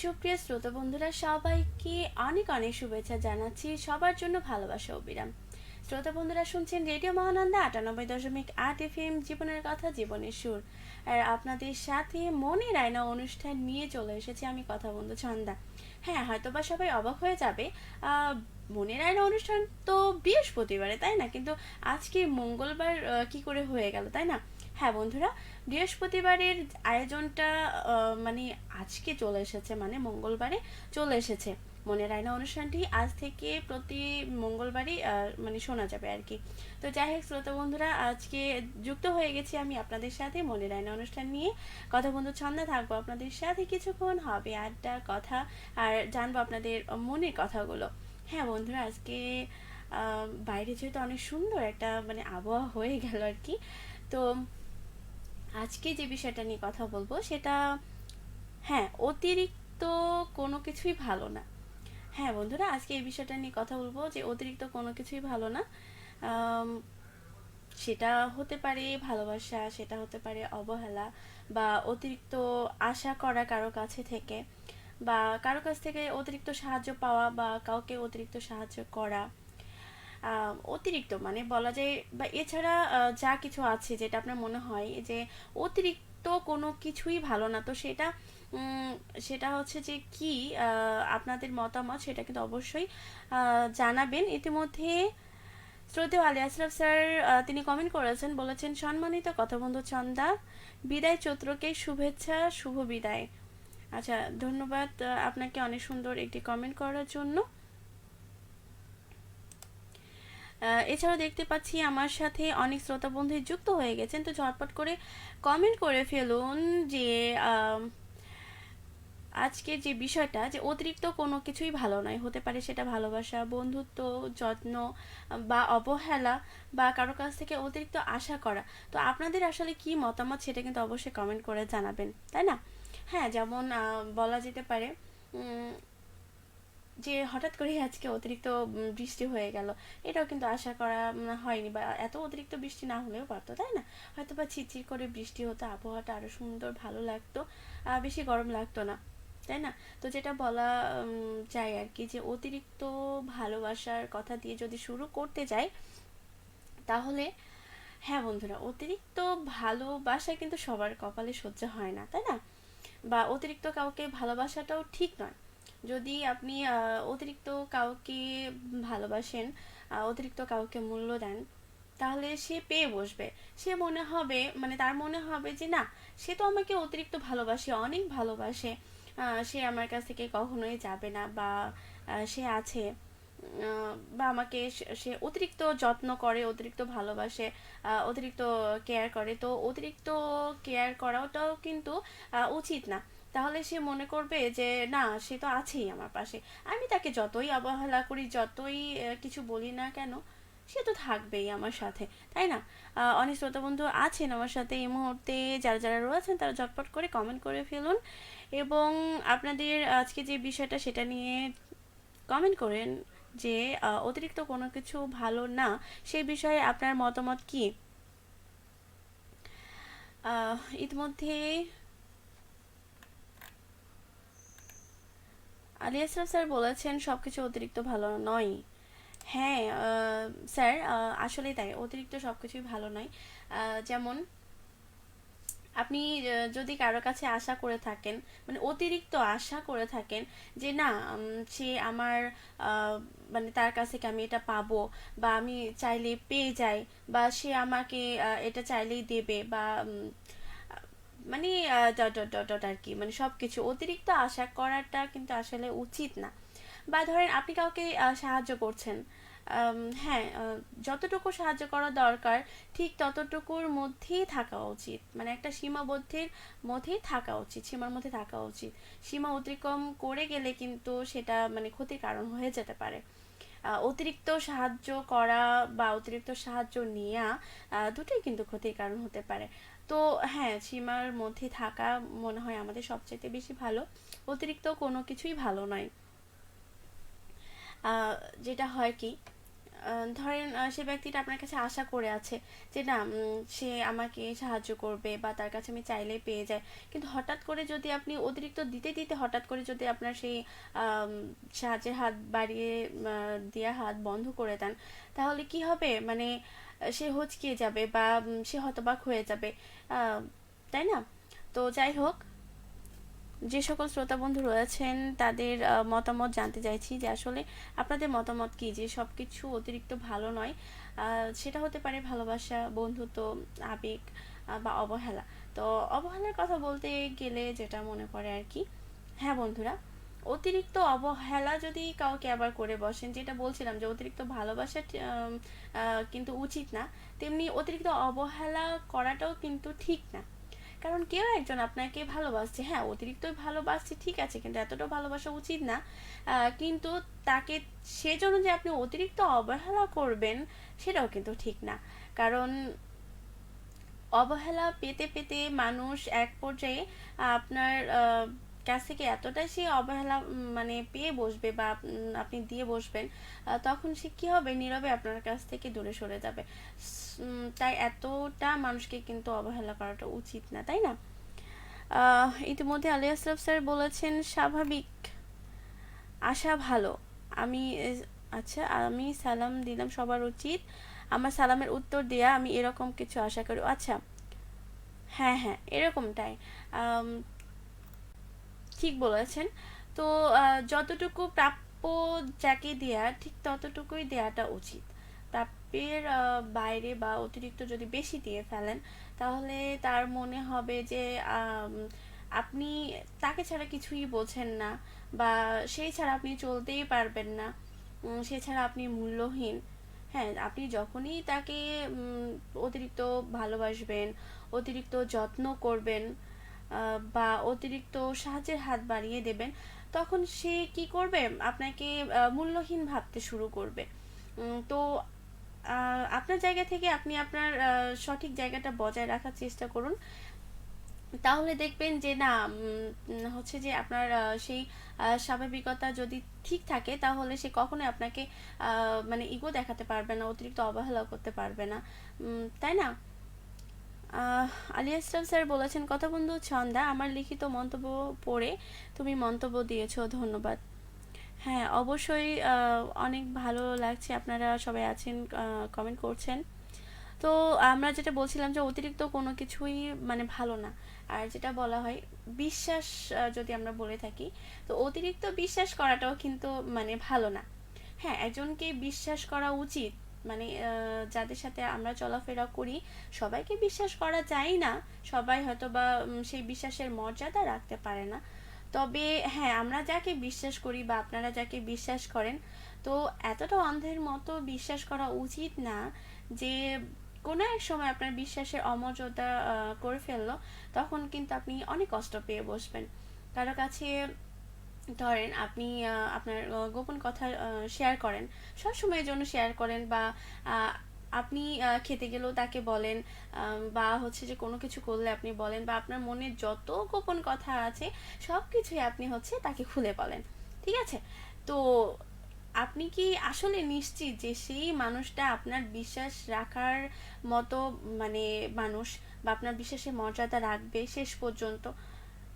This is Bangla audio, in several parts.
সুপ্রিয় শ্রোতা বন্ধুরা সবাইকে অনেক অনেক শুভেচ্ছা জানাচ্ছি। সবার জন্য ভালোবাসা অবিরাম। শ্রোতা বন্ধুরা শুনছেন রেডিও মহানন্দা ৯৮.৮ FM, জীবনের কথা জীবনের সুর। আর আপনাদের সাথে মনের আয়না অনুষ্ঠান নিয়ে চলে এসেছি আমি, কথা বন্ধু ছন্দা। হ্যাঁ, হয়তোবা সবাই অবাক হয়ে যাবে, মনের আয়না অনুষ্ঠান তো বৃহস্পতিবারে, তাই না? কিন্তু আজকে মঙ্গলবার কি করে হয়ে গেল, তাই না? হ্যাঁ বন্ধুরা, বৃহস্পতিবারের আয়োজনটা মানে আজকে চলে এসেছে, মানে মঙ্গলবারে চলে এসেছে। মনের আয়না অনুষ্ঠানটি আজ থেকে প্রতি মঙ্গলবারই মানে শোনা যাবে আর কি। তো যাই হোক শ্রোতা বন্ধুরা, আজকে যুক্ত হয়ে গেছি আমি আপনাদের সাথে মনের আয়না অনুষ্ঠান নিয়ে। কথা বন্ধু ছন্দা থাকবো আপনাদের সাথে, কিছুক্ষণ হবে আড্ডা, কথা, আর জানবো আপনাদের মনের কথাগুলো। হ্যাঁ বন্ধুরা, আজকে বাইরে যেহেতু অনেক সুন্দর একটা মানে আবহাওয়া হয়ে গেল আর কি। তো আজকে যে বিষয়টা নিয়ে কথা বলবো সেটা, হ্যাঁ, অতিরিক্ত কোনো কিছুই ভালো না। হ্যাঁ বন্ধুরা, আজকে এই বিষয়টা নিয়ে কথা বলবো যে অতিরিক্ত কোনো কিছুই ভালো না। আম, সেটা হতে পারে ভালোবাসা, সেটা হতে পারে অবহেলা, বা অতিরিক্ত আশা করা কারো কাছে থেকে, বা কারো কাছ থেকে অতিরিক্ত সাহায্য পাওয়া, বা কাউকে অতিরিক্ত সাহায্য করা। অতিরিক্ত মানে বলা যায়, বা এছাড়া যা কিছু আছে যেটা আপনার মনে হয় যে অতিরিক্ত কোনো কিছুই ভালো না, তো সেটা সেটা হচ্ছে যে কি, আপনাদের মতামত সেটা কিন্তু অবশ্যই জানাবেন। ইতিমধ্যে শ্রদ্ধেয় আলী আশরাফ স্যার তিনি কমেন্ট করেছেন, বলেছেন সম্মানিত কথাবন্ধু চন্দা, বিদায় চৈত্রকে শুভেচ্ছা, শুভ বিদায়। আচ্ছা, ধন্যবাদ আপনাকে অনেক সুন্দর একটি কমেন্ট করার জন্য। এছাড়াও দেখতে পাচ্ছি আমার সাথে অনেক শ্রোতা বন্ধু যুক্ত হয়ে গেছেন, তো ঝটপট করে কমেন্ট করে ফেলুন যে আজকের যে বিষয়টা, যে অতিরিক্ত কোনো কিছুই ভালো নয়, হতে পারে সেটা ভালোবাসা, বন্ধুত্ব, যত্ন, বা অবহেলা, বা কারো কাছ থেকে অতিরিক্ত আশা করা। তো আপনাদের আসলে কি মতামত সেটা কিন্তু অবশ্যই কমেন্ট করে জানাবেন, তাই না? হ্যাঁ, যেমন বলা যেতে পারে যে হঠাৎ করেই আজকে অতিরিক্ত বৃষ্টি হয়ে গেল, এটাও কিন্তু আশা করা হয়নি, বা এত অতিরিক্ত বৃষ্টি না হলেও পারতো, তাই না? হয়তো বা ঝিরঝির করে বৃষ্টি হতো, আবহাওয়াটা আরো সুন্দর ভালো লাগতো, বেশি গরম লাগতো না, তাই না? তো যেটা বলা যায় আর কি, যে অতিরিক্ত ভালোবাসার কথা দিয়ে যদি শুরু করতে যাই, তাহলে হ্যাঁ বন্ধুরা, অতিরিক্ত ভালোবাসা কিন্তু সবার কপালে সহ্য হয় না, তাই না? বা অতিরিক্ত কাউকে ভালোবাসাটাও ঠিক নয়। যদি আপনি অতিরিক্ত কাউকে ভালোবাসেন, অতিরিক্ত কাউকে মূল্য দেন, তাহলে সে পেয়ে বসবে। সে মনে হবে, মানে তার মনে হবে যে না, সে তো আমাকে অতিরিক্ত ভালোবাসে, অনেক ভালোবাসে, সে আমার কাছ থেকে কখনোই যাবে না, বা সে আছে, বা আমাকে সে অতিরিক্ত যত্ন করে, অতিরিক্ত ভালোবাসে, অতিরিক্ত কেয়ার করে। তো অতিরিক্ত কেয়ার করাটাও কিন্তু উচিত না। তাহলে সে মনে করবে যে না, সে তো আছেই আমার পাশে, আমি তাকে যতই অবহেলা করি, যতই কিছু বলি না কেন, সে তো থাকবেই আমার সাথে, তাই না? অনেক শ্রোতা বন্ধু আছেন আমার সাথে এই মুহূর্তে, যারা যারা রয়েছেন তারা ঝটপট করে কমেন্ট করে ফেলুন, এবং আপনাদের আজকে যে বিষয়টা সেটা নিয়ে কমেন্ট করেন যে অতিরিক্ত কোনো কিছু ভালো না, সেই বিষয়ে আপনার মতামত কি। ইতিমধ্যে আলিয়াসরাফ স্যার বলেছেন সবকিছু অতিরিক্ত ভালো নয়। হ্যাঁ স্যার, আসলেই তাই, অতিরিক্ত সব কিছুই ভালো নয়। যেমন আপনি যদি কারো কাছে আশা করে থাকেন, মানে অতিরিক্ত আশা করে থাকেন যে না, সে আমার আহ, মানে তার কাছ থেকে আমি এটা পাবো, বা আমি চাইলে পেয়ে যাই, বা সে আমাকে এটা চাইলেই দেবে, বা মানে ডট ডট ডট ডট আর কি, মানে সব কিছু অতিরিক্ত আশা করাটা কিন্তু আসলে উচিত না। বা ধরেন আপনি কাউকে সাহায্য করছেন, হ্যাঁ, যতটুকু সাহায্য করা দরকার ঠিক ততটুকুর মধ্যেই থাকা উচিত, মানে একটা সীমাবদ্ধের মধ্যেই থাকা উচিত, সীমার মধ্যে থাকা উচিত। সীমা অতিক্রম করে গেলে কিন্তু সেটা মানে ক্ষতির কারণ হয়ে যেতে পারে। অতিরিক্ত সাহায্য করা বা অতিরিক্ত সাহায্য নেওয়া দুটোই কিন্তু ক্ষতির কারণ হতে পারে। তো হ্যাঁ, সীমার মধ্যে থাকা মনে হয় আমাদের সবচেয়ে বেশি ভালো, অতিরিক্ত কোনো কিছুই ভালো নয়। যেটা হয় কি, ধরেন সে ব্যক্তিটা আপনার কাছে আশা করে আছে যে না সে আমাকে সাহায্য করবে বা তার কাছে আমি চাইলেই পেয়ে যাই, কিন্তু হঠাৎ করে যদি আপনি অতিরিক্ত দিতে দিতে হঠাৎ করে যদি আপনার সেই আম, সাহায্যের হাত বাড়িয়ে দেওয়া হাত বন্ধ করে দেন, তাহলে কি হবে, মানে সে হচকিয়ে যাবে বা সে হতবাক হয়ে যাবে, আহ, তাই না? তো যাই হোক, যে সকল শ্রোতা বন্ধু রয়েছেন তাদের মতামত জানতে চাইছি যে আসলে আপনাদের মতামত কি, যে সব কিছু অতিরিক্ত ভালো নয়, সেটা হতে পারে ভালোবাসা, বন্ধুত্ব, আবেগ বা অবহেলা। তো অবহেলার কথা বলতে গেলে যেটা মনে পড়ে আর কি, হ্যাঁ বন্ধুরা, অতিরিক্ত অবহেলা যদি কাউকে আবার করে বসেন, যেটা বলছিলাম যে অতিরিক্ত ভালোবাসা কিন্তু উচিত না, তেমনি অতিরিক্ত অবহেলা করাটাও কিন্তু ঠিক না। কারণ কেউ একজন আপনাকে ভালোবাসছে, হ্যাঁ অতিরিক্তই ভালোবাসছে ঠিক আছে, কিন্তু এতটাও ভালোবাসা উচিত না। কিন্তু তাকে সেজন্য যে আপনি অতিরিক্ত অবহেলা করবেন সেটাও কিন্তু ঠিক না। কারণ অবহেলা পেতে পেতে মানুষ এক পর্যায়ে আপনার কাছ থেকে এতটাই সে অবহেলা মানে পেয়ে বসবে বা আপনি দিয়ে বসবেন, তখন সে কি হবে, নীরবে আপনার কাছ থেকে দূরে সরে যাবে। তাই এতটা মানুষকে কিন্তু অবহেলা করাটা উচিত না, তাই না? ইতিমধ্যে আলী আশরাফ স্যার বলেছেন স্বাভাবিক আশা ভালো। আমি আচ্ছা, আমি সালাম দিলাম, সবার উচিত আমার সালামের উত্তর দেয়া, আমি এরকম কিছু আশা করি। আচ্ছা, হ্যাঁ হ্যাঁ এরকমটাই। আম, ঠিক বলেছেন। তো যতটুকু প্রাপ্য যাকে দেয়া ঠিক ততটুকুই দেয়াটা উচিত। প্রাপ্যের বাইরে বা অতিরিক্ত যদি বেশি দিয়ে ফেলেন, তাহলে তার মনে হবে যে আম, আপনি তাকে ছাড়া কিছুই বোঝেন না, বা সেই ছাড়া আপনি চলতেই পারবেন না, সে ছাড়া আপনি মূল্যহীন। হ্যাঁ, আপনি যখনই তাকে অতিরিক্ত ভালোবাসবেন, অতিরিক্ত যত্ন করবেন, বা অতিরিক্ত সাহায্যের হাত বাড়িয়ে দেবেন, তখন সে কি করবে, আপনাকে মূল্যহীন ভাবতে শুরু করবে। তো আপনার জায়গা থেকে আপনি আপনার সঠিক জায়গাটা বজায় রাখার চেষ্টা করুন। তাহলে দেখবেন যে না হচ্ছে যে আপনার সেই স্বাভাবিকতা যদি ঠিক থাকে, তাহলে সে কখনোই আপনাকে মানে ইগো দেখাতে পারবে না, অতিরিক্ত অবহেলা করতে পারবে না, তাই না? আহ, আলী আসলাম স্যার বলেছেন, কথা বন্ধু ছন্দা, আমার লিখিত মন্তব্য পড়ে তুমি মন্তব্য দিয়েছো, ধন্যবাদ। হ্যাঁ অবশ্যই, অনেক ভালো লাগছে আপনারা সবাই আছেন, কমেন্ট করছেন। তো আমরা যেটা বলছিলাম যে অতিরিক্ত কোনো কিছুই মানে ভালো না। আর যেটা বলা হয় বিশ্বাস, যদি আমরা বলে থাকি, তো অতিরিক্ত বিশ্বাস করাটাও কিন্তু মানে ভালো না। হ্যাঁ, একজনকে বিশ্বাস করা উচিত, মানে যাদের সাথে আমরা চলাফেরা করি সবাইকে বিশ্বাস করা যায় না, সবাই হয়তো বা সেই বিশ্বাসের মর্যাদা রাখতে পারে না। তবে হ্যাঁ, আমরা যাকে বিশ্বাস করি বা আপনারা যাকে বিশ্বাস করেন, তো এতটা অন্ধের মতো বিশ্বাস করা উচিত না যে কোনো এক সময় আপনার বিশ্বাসের অমর্যাদা করে ফেললো, তখন কিন্তু আপনি অনেক কষ্ট পেয়ে বসবেন। কারো কাছে ধরেন আপনি আপনার গোপন কথা শেয়ার করেন, সবসময়ের জন্য শেয়ার করেন, বা আহ, আপনি খেতে গেলেও তাকে বলেন, বা হচ্ছে যে কোনো কিছু করলে আপনি বলেন, বা আপনার মনে যত গোপন কথা আছে সব কিছুই আপনি হচ্ছে তাকে খুলে বলেন, ঠিক আছে? তো আপনি কি আসলে নিশ্চিত যে সেই মানুষটা আপনার বিশ্বাস রাখার মতো মানে মানুষ, বা আপনার বিশ্বাসের মর্যাদা রাখবে শেষ পর্যন্ত?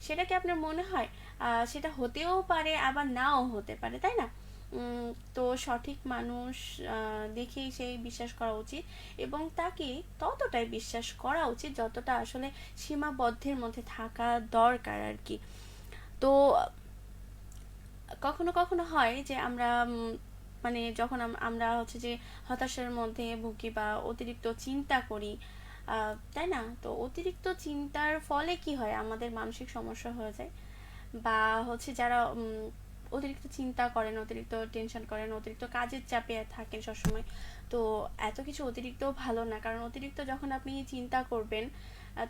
সেটা কি আপনার মনে হয়? সেটা হতেও পারে আবার নাও হতে পারে, তাই না? তো সঠিক মানুষ দেখেই সেই বিশ্বাস করা উচিত, এবং তাকে ততটাই বিশ্বাস করা উচিত যতটা আসলে সীমাবদ্ধের মধ্যে থাকা দরকার আর কি। তো কখনো কখনো হয় যে আমরা মানে যখন আমরা হচ্ছে যে হতাশার মধ্যে ভুগি বা অতিরিক্ত চিন্তা করি, তাই না? তো অতিরিক্ত চিন্তার ফলে কি হয়, আমাদের মানসিক সমস্যা হয়ে যায়, বা হচ্ছে যারা অতিরিক্ত চিন্তা করেন, অতিরিক্ত টেনশন করেন, অতিরিক্ত কাজের চাপে থাকেন সবসময়, তো এত কিছু অতিরিক্ত ভালো না। কারণ অতিরিক্ত যখন আপনি চিন্তা করবেন,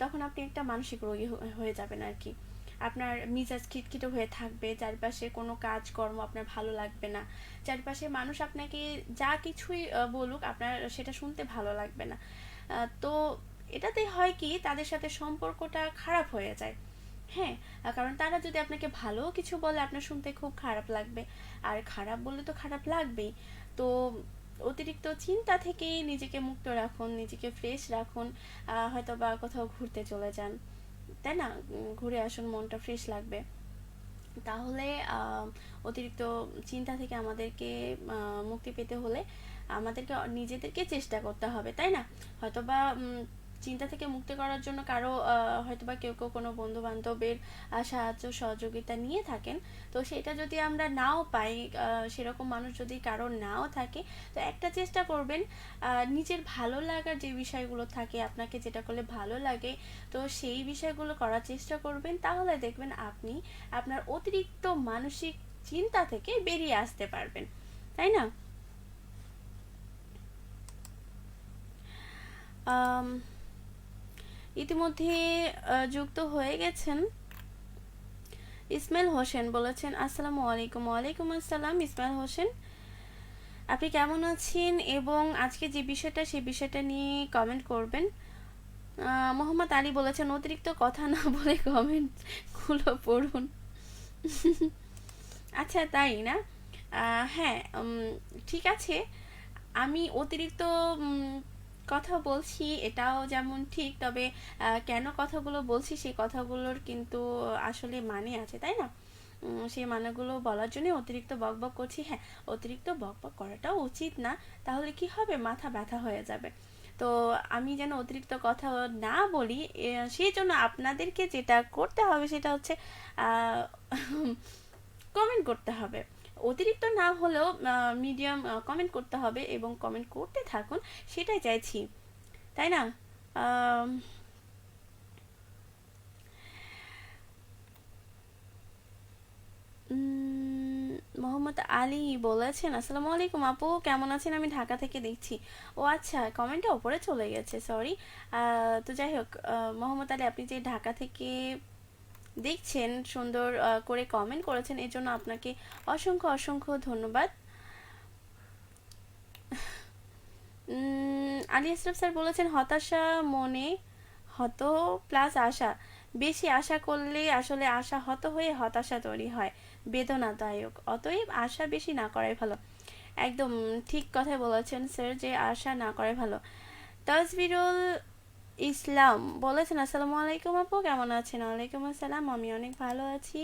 তখন আপনি একটা মানসিক রোগী হয়ে যাবেন আর কি। আপনার মিজাজ খিটখিটে হয়ে থাকবে, চারপাশে কোনো কাজকর্ম আপনার ভালো লাগবে না, চারপাশে মানুষ আপনাকে যা কিছুই বলুক আপনার সেটা শুনতে ভালো লাগবে না। তো এটাতে হয় কি, তাদের সাথে সম্পর্কটা খারাপ হয়ে যায়। হ্যাঁ, কারণ তারা যদি আপনাকে ভালো কিছু বলে আপনার শুনতে খুব খারাপ লাগবে, আর খারাপ বললে তো খারাপ লাগবেই। তো অতিরিক্ত চিন্তা থেকে নিজেকে মুক্ত রাখুন, নিজেকে ফ্রেশ রাখুন। হয়তো বা কোথাও ঘুরতে চলে যান, তাই না? ঘুরে আসুন, মনটা ফ্রেশ লাগবে। তাহলে অতিরিক্ত চিন্তা থেকে আমাদেরকে মুক্তি পেতে হলে আমাদেরকে নিজেদেরকে চেষ্টা করতে হবে, তাই না? হয়তোবা চিন্তা থেকে মুক্তি করার জন্য কারো হয়তোবা কেউ কেউ কোনো বন্ধু বান্ধবের সাহায্য সহযোগিতা নিয়ে থাকেন। তো সেটা যদি আমরা নাও পাই, সেরকম মানুষ যদি কারো নাও থাকে, তো একটা চেষ্টা করবেন, নিজের ভালো লাগার যে বিষয়গুলো থাকে, আপনাকে যেটা করলে ভালো লাগে, তো সেই বিষয়গুলো করার চেষ্টা করবেন। তাহলে দেখবেন আপনি আপনার অতিরিক্ত মানসিক চিন্তা থেকে বেরিয়ে আসতে পারবেন, তাই না? আম, ইতিমধ্যে যুক্ত হয়ে গেছেন ইসমাইল হোসেন, বলেছেন আসসালামু আলাইকুম। ওয়ালাইকুম আসসালাম ইসমাইল হোসেন, আপনি কেমন আছেন এবং আজকে যে বিষয়টা সেই বিষয়টা নিয়ে কমেন্ট করবেন। মোহাম্মদ আলী বলেছেন অতিরিক্ত কথা না বলে কমেন্টগুলো পড়ুন। আচ্ছা, তাই না? হ্যাঁ, ঠিক আছে। আমি অতিরিক্ত কথা বলছি, এটাও যেমন ঠিক, তবে কেন কথাগুলো বলছি সেই কথাগুলোর কিন্তু আসলে মানে আছে, তাই না? সেই মানেগুলো বলার জন্য অতিরিক্ত বকবক করছি। হ্যাঁ, অতিরিক্ত বকবক করাটাও উচিত না, তাহলে কি হবে, মাথা ব্যথা হয়ে যাবে। তো আমি যেন অতিরিক্ত কথা না বলি, সেই জন্য আপনাদেরকে যেটা করতে হবে সেটা হচ্ছে কমেন্ট করতে হবে। অতিরিক্ত না হলেও মিডিয়াম কমেন্ট করতে হবে এবং কমেন্ট করতে থাকুন, সেটাই চাইছি, তাই না? আম, মোহাম্মদ আলী বলেছেন আসসালামু আলাইকুম আপু, কেমন আছেন? আমি ঢাকা থেকে দেখছি। ও আচ্ছা, কমেন্টটা ওপরে চলে গেছে, সরি। তো যাই হোক, মোহাম্মদ আলী, আপনি যে ঢাকা থেকে দেখছেন, সুন্দর করে কমেন্ট করেছেন, এর জন্য আপনাকে অসংখ্য অসংখ্য ধন্যবাদ। আলী আশরাফ স্যার বলেছেন হতাশা মনে হত প্লাস আশা, বেশি আশা করলে আসলে আশা হত হয়ে হতাশা তৈরি হয়, বেদনাদায়ক, অতএব আশা বেশি না করাই ভালো। একদম ঠিক কথাই বলেছেন স্যার, যে আশা না করাই ভালো। তাজবিরুল ইসলাম বলেছেন আসসালামু আলাইকুম আপু, কেমন আছেন? ওয়ালাইকুম আসসালাম, আমি অনেক ভালো আছি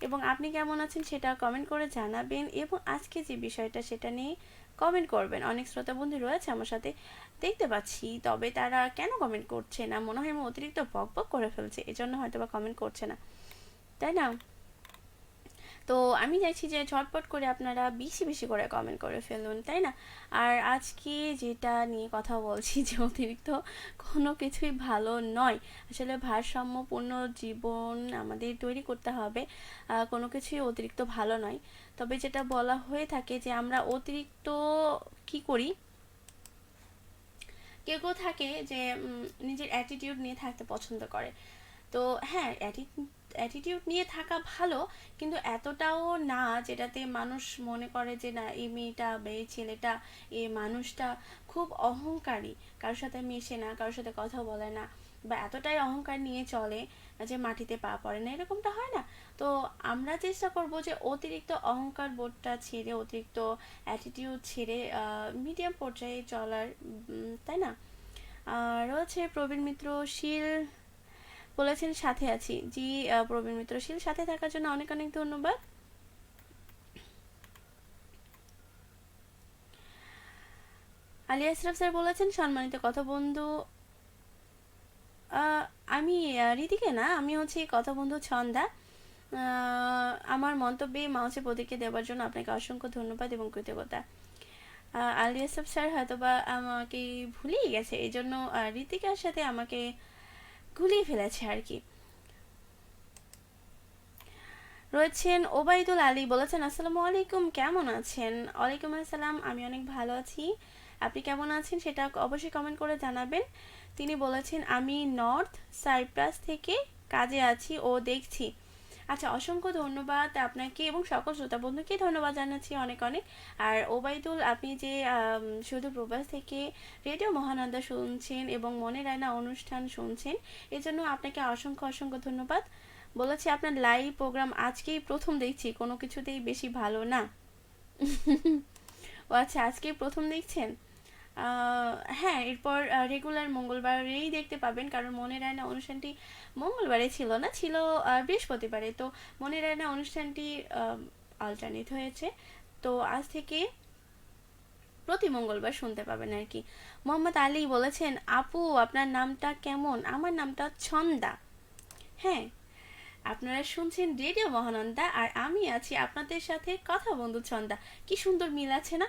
এবং আপনি কেমন আছেন সেটা কমেন্ট করে জানাবেন এবং আজকে যে বিষয়টা সেটা নিয়ে কমেন্ট করবেন। অনেক শ্রোতা বন্ধু রয়েছে আমার সাথে, দেখতে পাচ্ছি, তবে তারা কেন কমেন্ট করছে না? মনে হয় আমি অতিরিক্ত বক বক করে ফেলছে, এজন্য হয়তো বা কমেন্ট করছে না, তাই না? তো আমি চাইছি যে ঝটপট করে আপনারা বেশি বেশি করে কমেন্ট করে ফেলুন, তাই না? আর আজকে যেটা নিয়ে কথা বলছি, যে অতিরিক্ত কোনো কিছুই ভালো নয়। আসলে ভারসাম্যপূর্ণ জীবন আমাদের তৈরি করতে হবে, কোনো কিছুই অতিরিক্ত ভালো নয়। তবে যেটা বলা হয়ে থাকে যে আমরা অতিরিক্ত কি করি, কেউ কেউ থাকে যে নিজের অ্যাটিটিউড নিয়ে থাকতে পছন্দ করে। তো হ্যাঁ, অ্যাটিটিউড নিয়ে থাকা ভালো, কিন্তু এতটাও না যেটাতে মানুষ মনে করে যে না, এই মেয়েটা বা এই ছেলেটা, এই মানুষটা খুব অহংকারী, কারোর সাথে মেশে না, কারোর সাথে কথা বলে না, বা এতটাই অহংকার নিয়ে চলে যে মাটিতে পা পড়ে না, এরকমটা হয় না। তো আমরা চেষ্টা করব যে অতিরিক্ত অহংকার বোধটা ছেড়ে, অতিরিক্ত অ্যাটিটিউড ছেড়ে মিডিয়াম পর্যায়ে চলার, তাই না? রয়েছে প্রবীণ মিত্র শীল, বলেছেন সাথে আছি। জি, প্রবীণ মিত্রশীল, সাথে থাকার জন্য অনেক অনেক ধন্যবাদ। আলী আশরাফ স্যার বলেছেন সম্মানিত কথা বন্ধু, আহ, আমি রীতিকে না, আমি হচ্ছে কথা বন্ধু ছন্দা। আমার মন্তব্যে মাউসে প্রতীকে দেওয়ার জন্য আপনাকে অসংখ্য ধন্যবাদ এবং কৃতজ্ঞতা। আলী আশরাফ স্যার হয়তোবা আমাকে ভুলিয়ে গেছে, এই জন্য রীতিকার সাথে আমাকে গুলিয়ে ফেলেছে আর কি। রয়েছেন ওবায়দুল আলী, বলেছেন আসসালামু আলাইকুম, কেমন আছেন? ওয়ালাইকুম আসসালাম, আমি অনেক ভালো আছি। আপনি কেমন আছেন সেটা অবশ্যই কমেন্ট করে জানাবেন। তিনি বলেছেন আমি নর্থ সাইপ্রাস থেকে কাজে আছি ও দেখছি। আচ্ছা, অসংখ্য ধন্যবাদ আপনাকে এবং সকল শ্রোতা বন্ধুকে ধন্যবাদ জানাচ্ছি অনেক অনেক। আর ওবায়দুল, আপনি যে শুধু প্রবাস থেকে রেডিও মহানন্দা শুনছেন এবং মনের আয়না অনুষ্ঠান শুনছেন, এজন্য আপনাকে অসংখ্য অসংখ্য ধন্যবাদ। বলেছি আপনার লাইভ প্রোগ্রাম আজকেই প্রথম দেখছি, কোনো কিছুতেই বেশি ভালো না। ও আচ্ছা, আজকেই প্রথম দেখছেন? হ্যাঁ, এরপর রেগুলার মঙ্গলবারেই দেখতে পাবেন, কারণ মনের আয়না অনুষ্ঠানটি মঙ্গলবারে ছিল না, ছিল বৃহস্পতিবারে। তো মনের আয়না অনুষ্ঠানটি অল্টারনেট হয়েছে, তো আজ থেকে প্রতি মঙ্গলবার শুনতে পাবেন আর কি। মোহাম্মদ আলী বলেছেন, আপু আপনার নামটা কেমন? আমার নামটা ছন্দা। হ্যাঁ, আপনারা শুনছেন রেডিও মহানন্দা, আর আমি আছি আপনাদের সাথে কথা বন্ধু ছন্দা। কি সুন্দর মিল আছে না?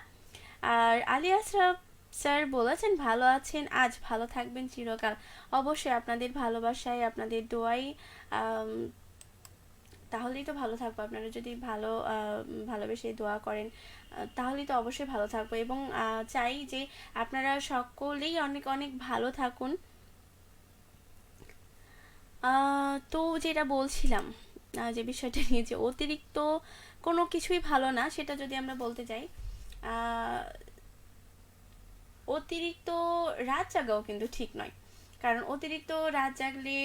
আর আলী আশরাফ স্যার বলেছেন ভালো আছেন, আজ ভালো থাকবেন চিরকাল। অবশ্যই আপনাদের ভালোবাসায়, আপনাদের দোয়াই, তাহলেই তো ভালো থাকবো। আপনারা যদি ভালোবেসে দোয়া করেন, তাহলেই তো অবশ্যই ভালো থাকবো। এবং চাই যে আপনারা সকলেই অনেক অনেক ভালো থাকুন। তো যেটা বলছিলাম, যে বিষয়টা নিয়ে, যে অতিরিক্ত কোনো কিছুই ভালো না, সেটা যদি আমরা বলতে যাই, অতিরিক্ত রাত জাগাও কিন্তু ঠিক নয়। কারণ অতিরিক্ত রাত জাগলে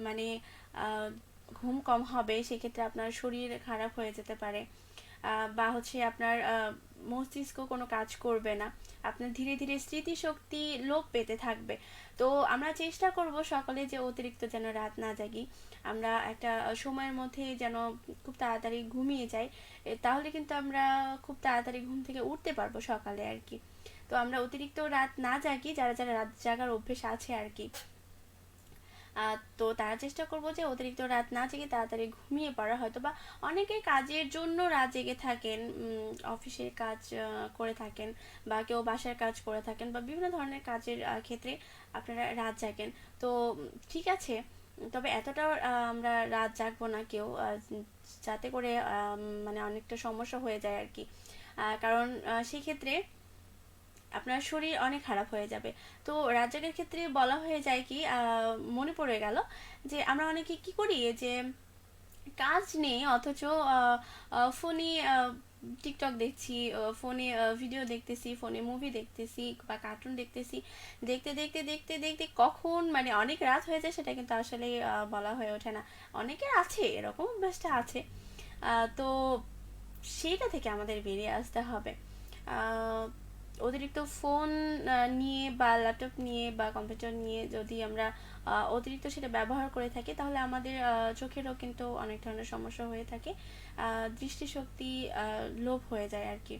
মানে আহ, ঘুম কম হবে, সেক্ষেত্রে আপনার শরীর খারাপ হয়ে যেতে পারে, বা হচ্ছে আপনার মস্তিষ্ক কোনো কাজ করবে না, আপনার ধীরে ধীরে স্মৃতিশক্তি লোপ পেতে থাকবে। তো আমরা চেষ্টা করব সকলে যে অতিরিক্ত যেন রাত না জাগি, আমরা একটা সময়ের মধ্যে যেন খুব তাড়াতাড়ি ঘুমিয়ে যাই। তাহলে কিন্তু আমরা খুব তাড়াতাড়ি ঘুম থেকে উঠতে পারবো সকালে আর কি। তো আমরা অতিরিক্ত রাত না জাগি, যারা যারা রাত জাগার অভ্যেস আছে আর কি, তো তারা চেষ্টা করবো যে অতিরিক্ত রাত না জেগে তাড়াতাড়ি ঘুমিয়ে পড়া। হয়তো বা অনেকে কাজের জন্য রাত জেগে থাকেন, অফিসের কাজ করে থাকেন, বা কেউ বাসার কাজ করে থাকেন, বা বিভিন্ন ধরনের কাজের ক্ষেত্রে আপনারা রাত জাগেন। তো ঠিক আছে, তবে এতটাও আমরা রাত জাগবো না কেউ, যাতে করে মানে অনেকটা সমস্যা হয়ে যায় আর কি। কারণ সেক্ষেত্রে আপনার শরীর অনেক খারাপ হয়ে যাবে। তো রাত জাগার ক্ষেত্রে বলা হয়ে যায় কি, মনে পড়ে গেল যে আমরা অনেকে কি করি, যে কাজ নেই অথচ ফোনে টিকটক দেখছি, ফোনে ভিডিও দেখতেছি, ফোনে মুভি দেখতেছি বা কার্টুন দেখতেছি, দেখতে দেখতে দেখতে দেখতে কখন মানে অনেক রাত হয়ে যায়, সেটা কিন্তু আসলে বলা হয়ে ওঠে না। অনেকের আছে এরকম অভ্যাসটা আছে। তো সেইটা থেকে আমাদের বেরিয়ে আসতে হবে। আহ, অতিরিক্ত ফোন নিয়ে বা ল্যাপটপ নিয়ে বা কম্পিউটার নিয়ে যদি আমরা অতিরিক্ত সেটা ব্যবহার করে থাকি, তাহলে আমাদের চোখেরও কিন্তু অনেক ধরনের সমস্যা হয়ে থাকে, দৃষ্টিশক্তি লোপ হয়ে যায় আর কি,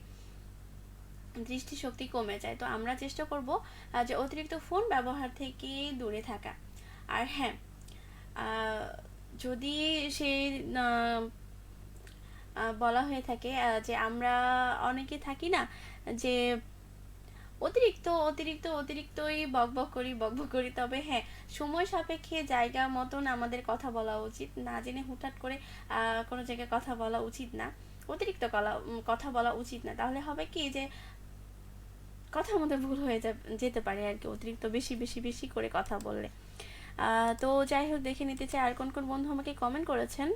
দৃষ্টিশক্তি কমে যায়। তো আমরা চেষ্টা করব যে অতিরিক্ত ফোন ব্যবহার থেকে দূরে থাকা। আর হ্যাঁ, আহ, যদি সে বলা হয়ে থাকে যে আমরা অনেকে থাকি না, যে অতিরিক্ত অতিরিক্ত অতিরিক্তই বকবক করি বকবক করি। তবে হ্যাঁ, সময় সাপেক্ষে জায়গা মতন আমাদের কথা বলা উচিত, না জেনে হুটহাট করে কোনো জায়গায় কথা বলা উচিত না, অতিরিক্ত কথা বলা উচিত না। তাহলে হবে কি, যে কথার মধ্যে ভুল হয়ে যেতে পারে আর কি, অতিরিক্ত বেশি বেশি বেশি করে কথা বললে। তো যাই হোক, দেখে নিতে চাই আর কোন কোন বন্ধু আমাকে কমেন্ট করেছেন।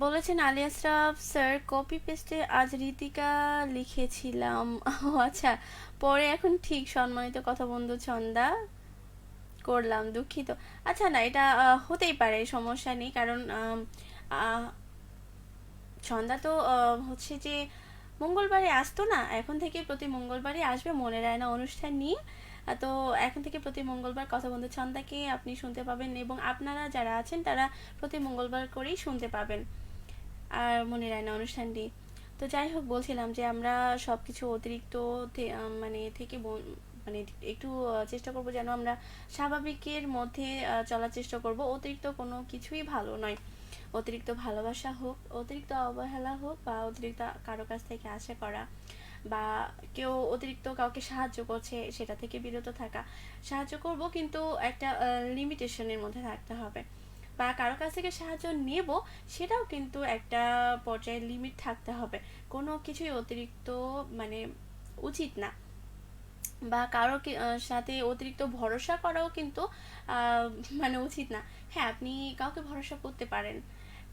বলেছেন আলী আশরাফ স্যার, কপি পেস্টে আজ রীতিকা লিখেছিলাম। ও আচ্ছা, পরে এখন ঠিক সম্মানিত কথা বন্ধু ছন্দা করলাম, দুঃখিত। আচ্ছা, না এটা হতেই পারে, সমস্যা নেই। কারণ আহ, ছন্দা তো হচ্ছে যে মঙ্গলবারে আসতো না, এখন থেকে প্রতি মঙ্গলবারই আসবে মনের আয়না অনুষ্ঠান নিয়ে। তো এখন থেকে প্রতি মঙ্গলবার কথা বন্ধু ছন্দাকে আপনি শুনতে পাবেন, এবং আপনারা যারা আছেন তারা প্রতি মঙ্গলবার করেই শুনতে পাবেন আর মনে রায় না অনুষ্ঠানটি। তো যাই হোক, বলছিলাম যে আমরা সব কিছু অতিরিক্ত মানে থেকে মানে একটু চেষ্টা করব যেন আমরা স্বাভাবিকের মধ্যে চলার চেষ্টা করব। অতিরিক্ত কোনো কিছুই ভালো নয়, অতিরিক্ত ভালোবাসা হোক, অতিরিক্ত অবহেলা হোক, বা অতিরিক্ত কারো কাছ থেকে আশা করা, বা কেউ অতিরিক্ত কাউকে সাহায্য করছে সেটা থেকে বিরত থাকা। সাহায্য করব কিন্তু একটা লিমিটেশনের মধ্যে থাকতে হবে, বা কারো কাছ থেকে সাহায্য নেব, সেটাও কিন্তু একটা পর্যায়ে লিমিট থাকতে হবে। কোনো কিছুই অতিরিক্ত মানে উচিত না, বা কারো সাথে অতিরিক্ত ভরসা করাও কিন্তু আহ, মানে উচিত না। হ্যাঁ, আপনি কাউকে ভরসা করতে পারেন,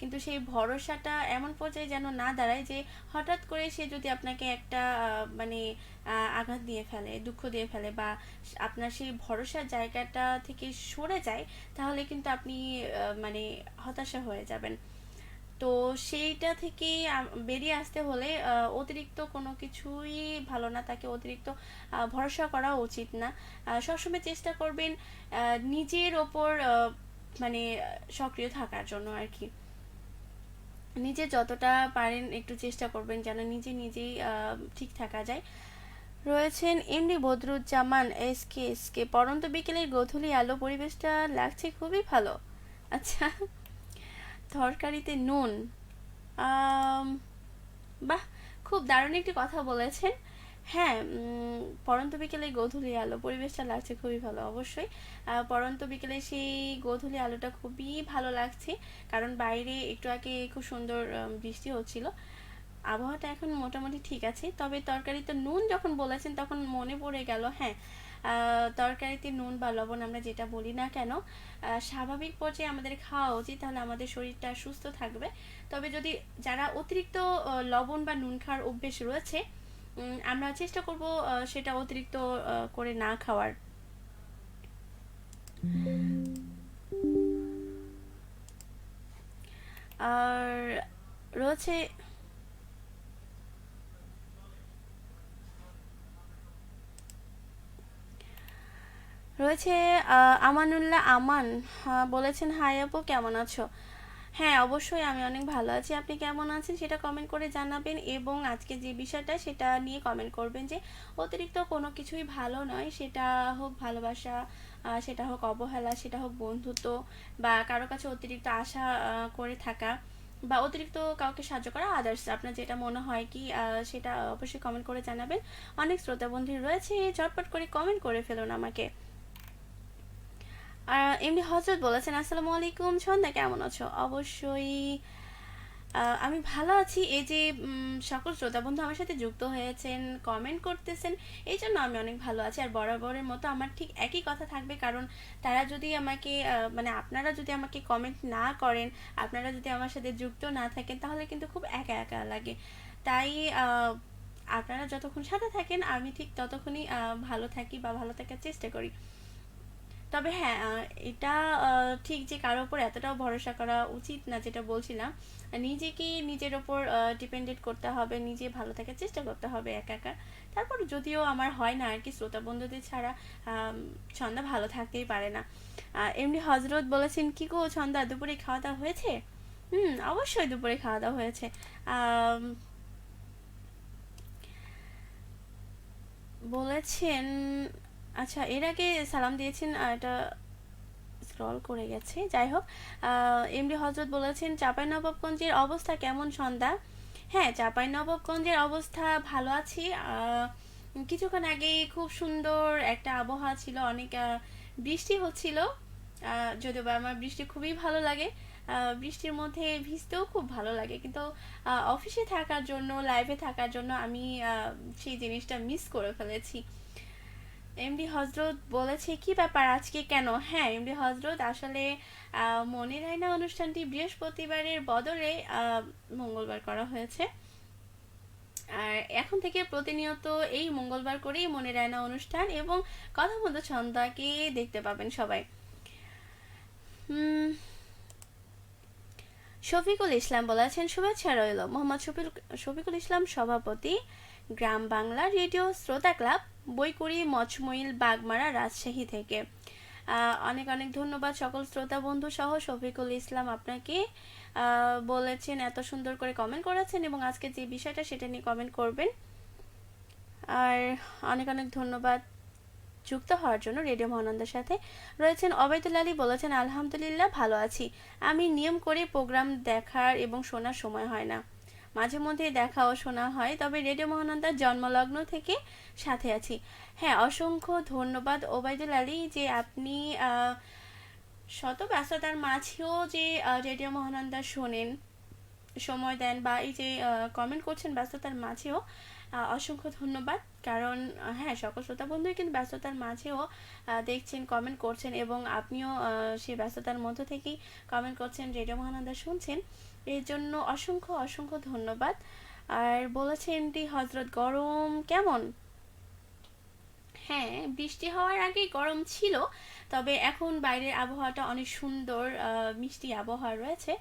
কিন্তু সেই ভরসাটা এমন পর্যায়ে যেন না দাঁড়ায় যে হঠাৎ করে সে যদি আপনাকে একটা মানে আঘাত দিয়ে ফেলে, দুঃখ দিয়ে ফেলে, বা আপনার সেই ভরসার জায়গাটা থেকে সরে যায়, তাহলে কিন্তু আপনি মানে হতাশা হয়ে যাবেন। তো সেইটা থেকে বেরিয়ে আসতে হলে অতিরিক্ত কোনো কিছুই ভালো না, তাকে অতিরিক্ত ভরসা করা উচিত না। সবসময় চেষ্টা করবেন নিজের ওপর মানে সক্রিয় থাকার জন্য আর কি। নিজে যতটা পারেন একটু চেষ্টা করবেন যেন নিজেই ঠিক থাকা যায়। রয়েছেন এমডি বদরুজ্জামান এসকে পরন্ত বিকেলের গোধূলি আলো পরিবেশটা লাগছে খুবই ভালো। আচ্ছা, তরকারিতে নুন, আম, বাহ, খুব দারুণ একটি কথা বলেছেন। হ্যাঁ, পরন্ত বিকেলে গোধূলি আলো পরিবেশটা লাগছে খুবই ভালো, অবশ্যই। পরন্ত বিকেলে সেই গোধূলি আলোটা খুবই ভালো লাগছে, কারণ বাইরে একটু আগে খুব সুন্দর বৃষ্টি হচ্ছিল। আবহাওয়াটা এখন মোটামুটি ঠিক আছে, তবে তরকারিতে নুন যখন বলেছেন তখন মনে পড়ে গেল, হ্যাঁ, তরকারিতে নুন বা লবণ আমরা যেটা বলি না কেন, স্বাভাবিক পর্যায়ে আমাদের খাওয়া উচিত, তাহলে আমাদের শরীরটা সুস্থ থাকবে। তবে যদি যারা অতিরিক্ত লবণ বা নুন খাওয়ার অভ্যেস রয়েছে, আমরা চেষ্টা করব সেটা অতিরিক্ত করে না খাওয়ার। আর রয়েছে রয়েছে আমানুল্লাহ আমান, বলেছেন হাই আপু, কেমন আছো? হ্যাঁ, অবশ্যই আমি অনেক ভালো আছি। আপনি কেমন আছেন সেটা কমেন্ট করে জানাবেন, এবং আজকে যে বিষয়টা সেটা নিয়ে কমেন্ট করবেন যে অতিরিক্ত কোনো কিছুই ভালো নয়, সেটা হোক ভালোবাসা, সেটা হোক অবহেলা, সেটা হোক বন্ধুত্ব, বা কারো কাছে অতিরিক্ত আশা করে থাকা, বা অতিরিক্ত কাউকে সাহায্য করা, আদার্স আপনার যেটা মনে হয় কি সেটা অবশ্যই কমেন্ট করে জানাবেন। অনেক শ্রোতা বন্ধু রয়েছে, ঝটপট করে কমেন্ট করে ফেলুন আমাকে। এমনি হজরত বলেছেন আসসালামু আলাইকুম, সন্ধ্যা কেমন আছো? অবশ্যই আমি ভালো আছি। এই যে সকল শ্রোতা বন্ধু আমার সাথে যুক্ত হয়েছেন, কমেন্ট করতেছেন, এই জন্য আমি অনেক ভালো আছি। আর বরাবরের মতো আমার ঠিক একই কথা থাকবে, কারণ তারা যদি আমাকে মানে আপনারা যদি আমাকে কমেন্ট না করেন, আপনারা যদি আমার সাথে যুক্ত না থাকেন, তাহলে কিন্তু খুব একা একা লাগে। তাই আপনারা যতক্ষণ সাথে থাকেন আমি ঠিক ততক্ষণই ভালো থাকি বা ভালো থাকার চেষ্টা করি। তবে হ্যাঁ, এটা ঠিক যে কারোর উপর এতটাও ভরসা করা উচিত না, যেটা বলছিলাম। নিজেকে নিজের ওপর ডিপেন্ডেন্ট করতে হবে, নিজে ভালো থাকার চেষ্টা করতে হবে একা একা। তারপর যদিও আমার হয় না আর কি, শ্রোতা বন্ধুদের ছাড়া ছন্দা ভালো থাকতেই পারে না। এমনি হজরত বলেছেন কি গো ছন্দা, দুপুরে খাওয়া দাওয়া হয়েছে? অবশ্যই দুপুরে খাওয়া দাওয়া হয়েছে। আম, বলেছেন, আচ্ছা এর আগে সালাম দিয়েছেন, এটা স্ক্রল করে গেছে, যাই হোক। এমডি হজরত বলেছেন চাঁপাইনবাবগঞ্জের অবস্থা কেমন সন্ধ্যা? হ্যাঁ, চাঁপাইনবাবগঞ্জের অবস্থা ভালো আছি। কিছুক্ষণ আগেই খুব সুন্দর একটা আবহাওয়া ছিল, অনেক বৃষ্টি হচ্ছিল। যদিও বা আমার বৃষ্টি খুবই ভালো লাগে, বৃষ্টির মধ্যে ভিজতেও খুব ভালো লাগে, কিন্তু অফিসে থাকার জন্য, লাইভে থাকার জন্য আমি সেই জিনিসটা মিস করে ফেলেছি। এমডি হজরত বলেছে কি ব্যাপার আজকে কেন? হ্যাঁ এমডি হজরত, আসলে মনের আয়না অনুষ্ঠানটি বৃহস্পতিবারের বদলে মঙ্গলবার করা হয়েছে। আর এখন থেকে প্রতিনিয়ত এই মঙ্গলবার করেই মনের আয়না অনুষ্ঠান এবং কথা মতো ছন্দাকে দেখতে পাবেন সবাই। শফিকুল ইসলাম বলেছেন শুভেচ্ছা রইল। মোহাম্মদ শফিকুল ইসলাম, সভাপতি, গ্রাম বাংলা রেডিও শ্রোতা ক্লাব, বইকুড়ি মচমইল বাগমারা, রাজশাহী থেকে। অনেক অনেক ধন্যবাদ সকল শ্রোতা বন্ধু সহ শফিকুল ইসলাম আপনাকে। বলেছেন এত সুন্দর করে কমেন্ট করেছেন, এবং আজকে যে বিষয়টা সেটা নিয়ে কমেন্ট করবেন। আর অনেক অনেক ধন্যবাদ যুক্ত হওয়ার জন্য রেডিও মহানন্দার সাথে। রয়েছেন অবেদুল আলী, বলেছেন আলহামদুলিল্লাহ ভালো আছি। আমি নিয়ম করে প্রোগ্রাম দেখার এবং শোনার সময় হয় না, মাঝে মধ্যে দেখা ও শোনা হয়, তবে রেডিও মহানন্দার জন্মলগ্ন থেকে সাথে আছি। হ্যাঁ, অসংখ্য ধন্যবাদ ওবায়দুল আলী, যে আপনি শত ব্যস্ততার মাঝেও যে রেডিও মহানন্দা শোনেন, সময় দেন, বা এই যে কমেন্ট করছেন ব্যস্ততার মাঝেও, অসংখ্য ধন্যবাদ। কারণ হ্যাঁ, সকল শ্রোতা বন্ধুই কিন্তু ব্যস্ততার মাঝেও দেখছেন, কমেন্ট করছেন, এবং আপনিও সেই ব্যস্ততার মধ্য থেকেই কমেন্ট করছেন, রেডিও মহানন্দা শুনছেন, এর জন্য অসংখ্য অসংখ্য ধন্যবাদ। আর বলেছেন এমডি হজরত গরম কেমন? হ্যাঁ, বৃষ্টি হওয়ার আগেই গরম ছিল, তবে এখন বাইরের আবহাওয়াটা অনেক সুন্দর, মিষ্টি আবহাওয়া রয়েছে।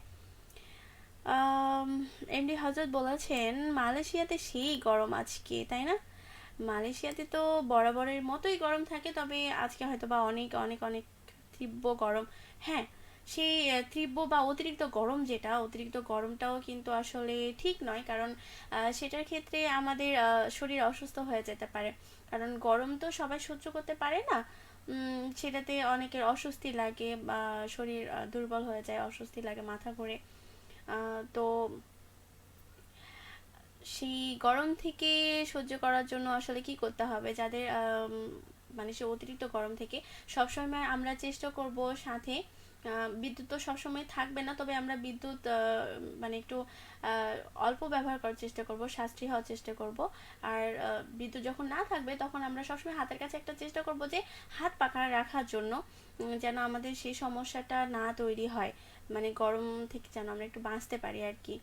এমডি হজরত বলেছেন মালয়েশিয়াতে সেই গরম আজকে, তাই না? মালয়েশিয়াতে তো বরাবরের মতোই গরম থাকে, তবে আজকে হয়তো বা অনেক অনেক অনেক তীব্র গরম। হ্যাঁ, সেই তীব্র বা অতিরিক্ত গরম, যেটা অতিরিক্ত গরমটাও কিন্তু আসলে ঠিক নয়, কারণ সেটার ক্ষেত্রে আমাদের শরীর অসুস্থ হয়ে যেতে পারে। কারণ গরম তো সবাই সহ্য করতে পারে না। সেটাতে অনেকের অস্বস্তি লাগে বা শরীর দুর্বল হয়ে যায়, অস্বস্তি লাগে, মাথা ঘোরে। তো সেই গরম থেকে সহ্য করার জন্য আসলে কি করতে হবে, যাদের মানে সে অতিরিক্ত গরম থেকে সবসময় আমরা চেষ্টা করব সাথে বিদ্যুৎ তো সবসময় থাকবে না, তবে আমরা বিদ্যুৎ মানে একটু অল্প ব্যবহার করার চেষ্টা করব, সাশ্রয়ী হওয়ার চেষ্টা করব। আর বিদ্যুৎ যখন না থাকবে তখন আমরা সবসময় হাতের কাছে একটা চেষ্টা করব যে হাত পাখা রাখার জন্য, যেন আমাদের সেই সমস্যাটা না তৈরি হয়, মানে গরম থেকে যেন আমরা একটু বাঁচতে পারি আর কি।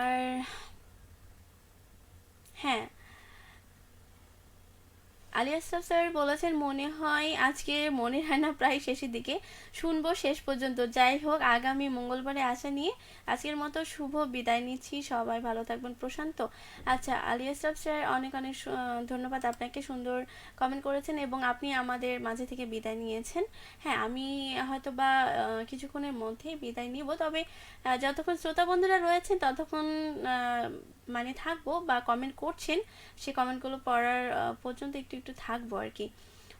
আর হ্যাঁ, আলী আশরাফ স্যার বলেছেন মনে হয় আজকে মনে হয় না, প্রায় শেষের দিকে শুনবো শেষ পর্যন্ত। যাই হোক, আগামী মঙ্গলবারে আসা নিয়ে আজকের মতো শুভ বিদায় নিচ্ছি, সবাই ভালো থাকবেন। প্রশান্ত, আচ্ছা আলী আশরাফ স্যার অনেক অনেক ধন্যবাদ আপনাকে, সুন্দর কমেন্ট করেছেন এবং আপনি আমাদের মাঝে থেকে বিদায় নিয়েছেন। হ্যাঁ, আমি হয়তো বা কিছুক্ষণের মধ্যেই বিদায় নিব, তবে যতক্ষণ শ্রোতা বন্ধুরা রয়েছেন ততক্ষণ মানে থাকবো বা কমেন্ট করছেন, সে কমেন্টগুলো পড়ার পর্যন্ত একটু একটু থাকবো আর কি।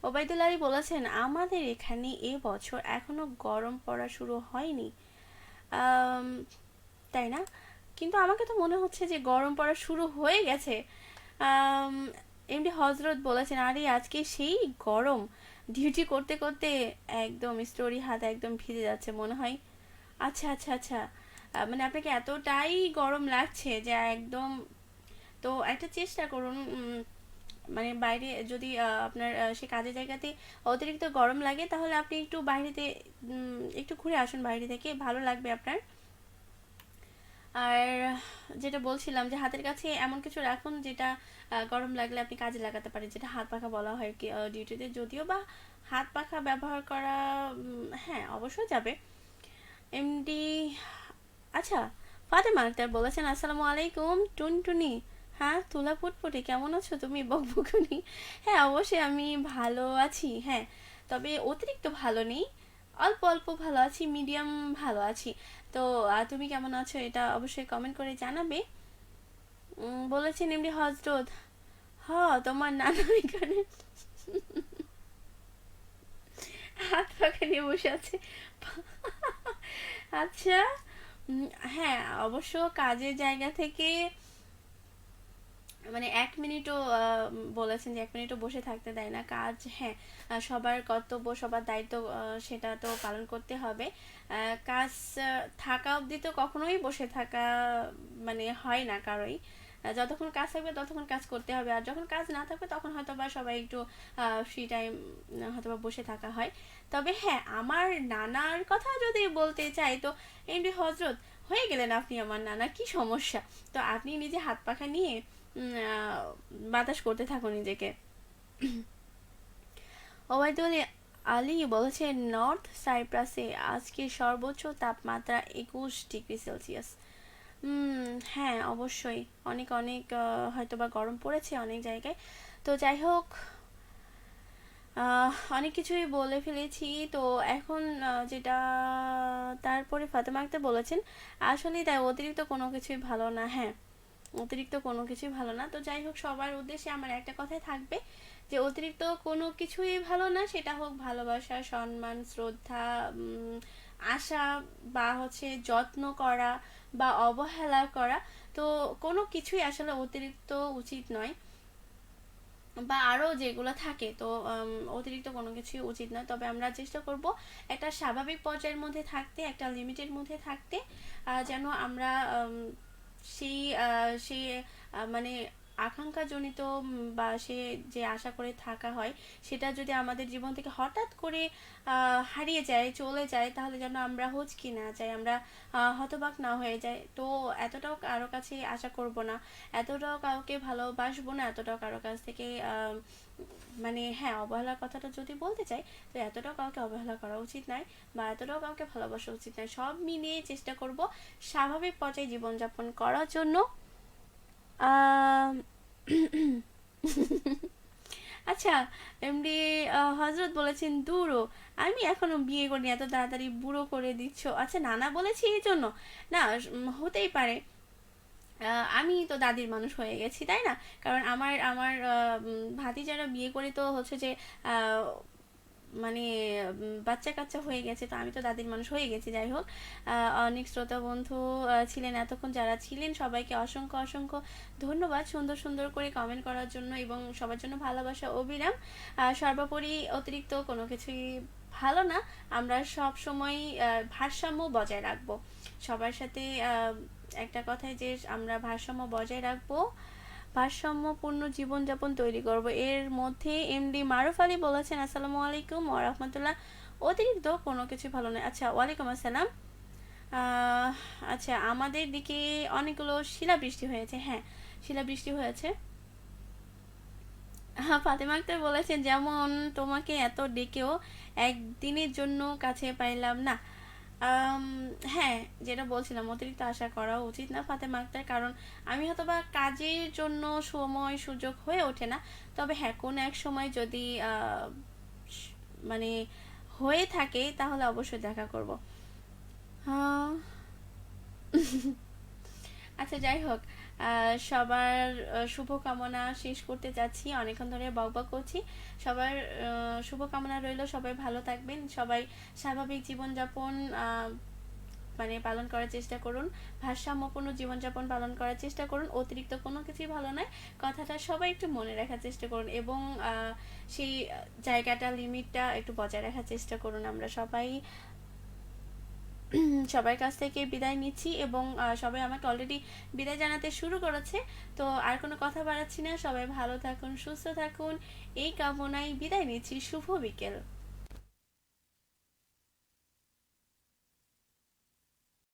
ওবায়দুল আলী বলেছেন আমাদের এখানে এবছর এখনো গরম পড়া শুরু হয়নি। আম, তাই না? কিন্তু আমাকে তো মনে হচ্ছে যে গরম পড়া শুরু হয়ে গেছে। এমডি হজরত বলেছেন আরে আজকে সেই গরম, ডিউটি করতে করতে একদম স্টোরি হাত একদম ভিজে যাচ্ছে মনে হয়। আচ্ছা আচ্ছা আচ্ছা, মানে আপনাকে এতটাই গরম লাগছে যে একদম, তো একটা চেষ্টা করুন, মানে বাইরে যদি আপনার সে কাজের জায়গাতে অতিরিক্ত গরম লাগে তাহলে আপনি একটু বাইরেতে একটু ঘুরে আসুন, বাইরে থেকে ভালো লাগবে আপনার। আর যেটা বলছিলাম যে হাতের কাছে এমন কিছু রাখুন যেটা গরম লাগলে আপনি কাজে লাগাতে পারেন, যেটা হাত পাখা বলা হয় কি ডিউটিতে, যদিও বা হাত পাখা ব্যবহার করা হ্যাঁ অবশ্যই যাবে। এমডি, আচ্ছা, ফাতেমা আক্তার বলেছেন আসসালামু আলাইকুম টুনটুনি। হ্যাঁ, তুলা ফুটফুটি কেমন আছো তুমি বকবকুনি? হ্যাঁ অবশ্যই আমি ভালো আছি, হ্যাঁ, তবে অতিরিক্ত ভালো নেই, অল্প অল্প ভালো আছি, মিডিয়াম ভালো আছি। তো তুমি কেমন আছো এটা অবশ্যই কমেন্ট করে জানাবে। বলেছেন এমনি হজরত, হ তোমার নানা এখানে হাত পাখা নিয়ে বসে আছে। আচ্ছা, হ্যাঁ অবশ্য কাজের জায়গা থেকে মানে 1 মিনিটও বলেছেন যে 1 মিনিটও বসে থাকতে দেয় না কাজ। হ্যাঁ, সবার কর্তব্য সবার দায়িত্ব সেটা তো পালন করতে হবে। কাজ থাকা অবধি তো কখনোই বসে থাকা মানে হয় না কারোই। যতক্ষণ কাজ থাকবে ততক্ষণ কাজ করতে হবে, আর যখন কাজ না থাকবে তখন হয়তো বা সবাই একটু ফ্রি টাইম হয়তো বা বসে থাকা হয়। তবে হ্যাঁ, আমার নানার কথা যদি বলতে চাই তো এমডি হজরত হয়ে গেলেন আপনি আমার নানা, কি সমস্যা? তো আপনি নিজে হাত পাখা নিয়ে বাতাস করতে থাকো নিজেকে। ওবায়দুল আলী বলেছে নর্থ সাইপ্রাসে আজকে সর্বোচ্চ তাপমাত্রা 21 ডিগ্রি সেলসিয়াস। হ্যাঁ অবশ্যই, অনেক অনেক হয়তো বা গরম পড়েছে অনেক জায়গায়। তো যাই হোক, অনেক কিছুই বলে ফেলেছি, তো এখন যেটা তারপরে ফাতেমা আক্তার বলেছেন আসলে তাই অতিরিক্ত কোনো কিছুই ভালো না। হ্যাঁ, অতিরিক্ত কোনো কিছুই ভালো না। তো যাই হোক, সবার উদ্দেশ্যে আমার একটা কথাই থাকবে যে অতিরিক্ত কোনো কিছুই ভালো না, সেটা হোক ভালোবাসা, সম্মান, শ্রদ্ধা, আশা বা হচ্ছে যত্ন করা বা অবহেলা করা, তো কোনো কিছুই আসলে অতিরিক্ত উচিত নয়, বা আরও যেগুলো থাকে, তো অতিরিক্ত কোনো কিছুই উচিত নয়। তবে আমরা চেষ্টা করব একটা স্বাভাবিক পর্যায়ের মধ্যে থাকতে, একটা লিমিটের মধ্যে থাকতে, যেন আমরা সেই সেই মানে আকাঙ্ক্ষাজনিত বা সে যে আশা করে থাকা হয় সেটা যদি আমাদের জীবন থেকে হঠাৎ করে হারিয়ে যায়, চলে যায়, তাহলে যেন আমরা হোঁচকি না যাই, আমরা হতবাক না হয়ে যাই। তো এতটাও কারো কাছে আশা করব না, এতটাও কাউকে ভালোবাসবো না, এতটাও কারো কাছ থেকে মানে হ্যাঁ, অবহেলার কথাটা যদি বলতে চাই, তো এতটাও কাউকে অবহেলা করা উচিত নয় বা এতটাও কাউকে ভালোবাসা উচিত নয়। সব মিলিয়ে চেষ্টা করব স্বাভাবিক পর্যায়ে জীবনযাপন করার জন্য। আচ্ছা, এমডি হজরত বলেছেন দূরও, আমি এখনো বিয়ে করিনি, এত তাড়াতাড়ি বুড়ো করে দিচ্ছ। আচ্ছা, নানা বলেছি এই জন্য না, হতেই পারে। আমি তো দাদির মানুষ হয়ে গেছি, তাই না? কারণ আমার আমার ভাতিজারা বিয়ে করে তো হচ্ছে যে আহ, মানে বাচ্চা কাচ্চা হয়ে গেছে, তো আমি তো দাদির মানুষ হয়ে গেছি। যাই হোক, অনেক শ্রোতা বন্ধু ছিলেন এতক্ষণ, যারা ছিলেন সবাইকে অসংখ্য অসংখ্য ধন্যবাদ সুন্দর সুন্দর করে কমেন্ট করার জন্য, এবং সবার জন্য ভালোবাসা অবিরাম। সর্বোপরি অতিরিক্ত কোনো কিছুই ভালো না, আমরা সব সময় ভারসাম্য বজায় রাখবো সবার সাথে। একটা কথায় যে আমরা ভারসাম্য বজায় রাখবো, ভারসাম্যপূর্ণ জীবনযাপন তৈরি করব। এর মধ্যে এমডি মারুফ আলী বলেছেন আসসালামু আলাইকুম ওয়া রাহমাতুল্লাহ, অতিরিক্ত কোনো কিছু ভালো নয়। আচ্ছা, ওয়ালাইকুম আসসালাম। আহ, আচ্ছা, আমাদের দিকে অনেকগুলো শিলাবৃষ্টি হয়েছে। হ্যাঁ, শিলাবৃষ্টি হয়েছে। ফাতেমা আক্তার বলেছেন যেমন তোমাকে এত ডেকেও একদিনের জন্য কাছে পাইলাম না। আম, হ্যাঁ, যেটা বলছিলাম, অতিরিক্ত আশা করা উচিত না ফাতেমা আক্তার, কারণ আমি হয়তো বা কাজের জন্য সময় সুযোগ হয়ে ওঠে না। তবে হ্যাঁ, কোনো এক সময় যদি মানে হয়ে থাকে তাহলে অবশ্যই দেখা করব। আহ, আচ্ছা, যাই হোক, সবার শুভকামনা শেষ করতে যাচ্ছি, অনেকক্ষণ ধরে বকবক করছি। সবার শুভকামনা রইল, সবাই ভালো থাকবেন, সবাই স্বাভাবিক জীবনযাপন মানে পালন করার চেষ্টা করুন, ভারসাম্যপূর্ণ জীবনযাপন পালন করার চেষ্টা করুন, অতিরিক্ত কোনো কিছুই ভালো নয়, কথাটা সবাই একটু মনে রাখার চেষ্টা করুন, এবং সেই জায়গাটা, লিমিটটা একটু বজায় রাখার চেষ্টা করুন। আমরা সবাই সবার কাছ থেকে বিদায় নিচ্ছি, এবং সবাই আমাকে অলরেডি বিদায় জানাতে শুরু করেছে। তো আর কোনো কথা বাড়াচ্ছি না, সবাই ভালো থাকুন, সুস্থ থাকুন, এই কামনায় বিদায় নিচ্ছি। শুভ বিকেল।